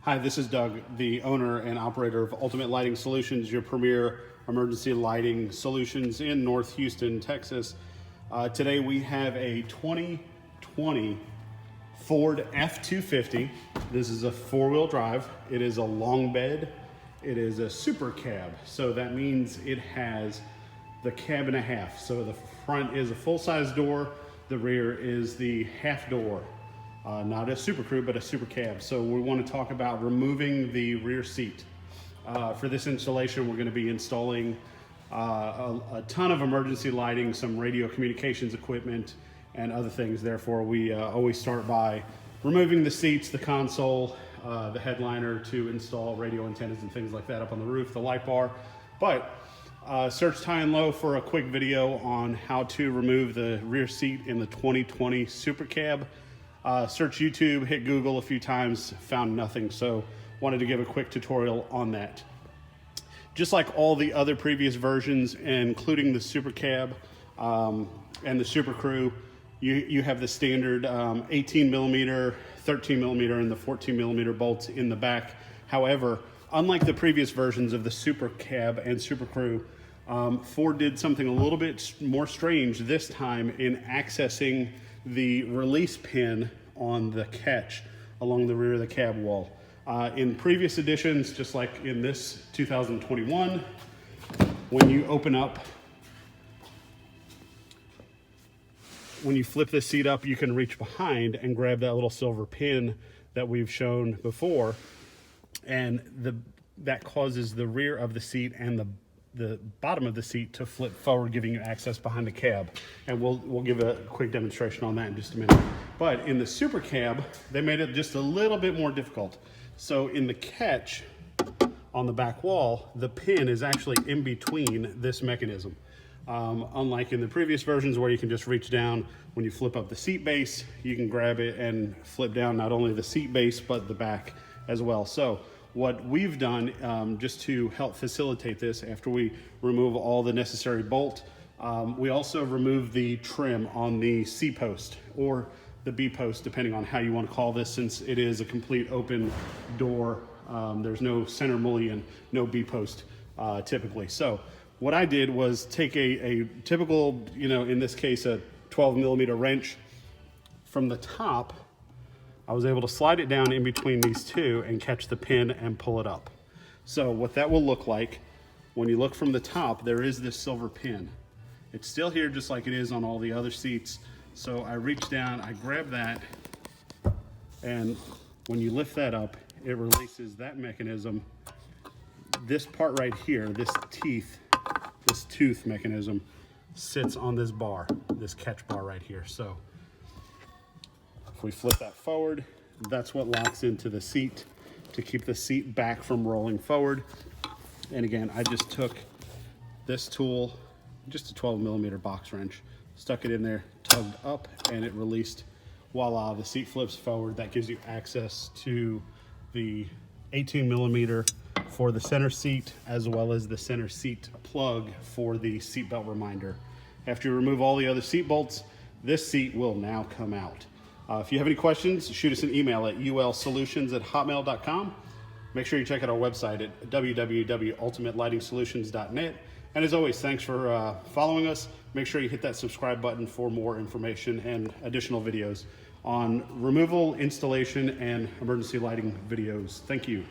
Hi, this is Doug, the owner and operator of Ultimate Lighting Solutions, your premier emergency lighting solutions in North Houston, Texas. Today we have a 2020 Ford F-250. This is a four-wheel drive. It is a long bed. It is a SuperCab. So that means it has the cab and a half. So the front is a full-size door. The rear is the half door. Not a Super Crew, but a SuperCab. So we want to talk about removing the rear seat. For this installation, we're going to be installing a ton of emergency lighting, some radio communications equipment, and other things. Therefore, we always start by removing the seats, the console, the headliner to install radio antennas and things like that up on the roof, the light bar. But search high and low for a quick video on how to remove the rear seat in the 2020 SuperCab. Search YouTube, hit Google a few times, found nothing, so wanted to give a quick tutorial on that. Just like all the other previous versions, including the SuperCab and the Super Crew, you have the standard 18 millimeter, 13 millimeter, and the 14 millimeter bolts in the back. However, unlike the previous versions of the SuperCab and Super Crew, Ford did something a little bit more strange this time in accessing the release pin on the catch along the rear of the cab wall. In previous editions, just like in this 2021, when you open up, when you flip this seat up, you can reach behind and grab that little silver pin that we've shown before, and that causes the rear of the seat and the bottom of the seat to flip forward, giving you access behind the cab. And we'll give a quick demonstration on that in just a minute. But in the SuperCab, they made it just a little bit more difficult. So in the catch on the back wall, the pin is actually in between this mechanism. Unlike in the previous versions where you can just reach down, when you flip up the seat base, you can grab it and flip down not only the seat base, but the back as well. So what we've done, just to help facilitate this, after we remove all the necessary bolt, we also remove the trim on the C post or the B post, depending on how you want to call this, since it is a complete open door. There's no center mullion, no B post typically. So what I did was take a typical, in this case, a 12 millimeter wrench from the top. I was able to slide it down in between these two and catch the pin and pull it up. So what that will look like, when you look from the top, there is this silver pin. It's still here just like it is on all the other seats. So I reach down, I grab that, and when you lift that up, it releases that mechanism. This part right here, this tooth mechanism, sits on this bar, this catch bar right here. So if we flip that forward, that's what locks into the seat to keep the seat back from rolling forward. And again, I just took this tool, just a 12 millimeter box wrench, stuck it in there, tugged up, and it released. Voila, the seat flips forward. That gives you access to the 18 millimeter for the center seat, as well as the center seat plug for the seatbelt reminder. After you remove all the other seat bolts, this seat will now come out. If you have any questions, shoot us an email at ulsolutions@hotmail.com. Make sure you check out our website at www.ultimatelightingsolutions.net. And as always, thanks for following us. Make sure you hit that subscribe button for more information and additional videos on removal, installation, and emergency lighting videos. Thank you.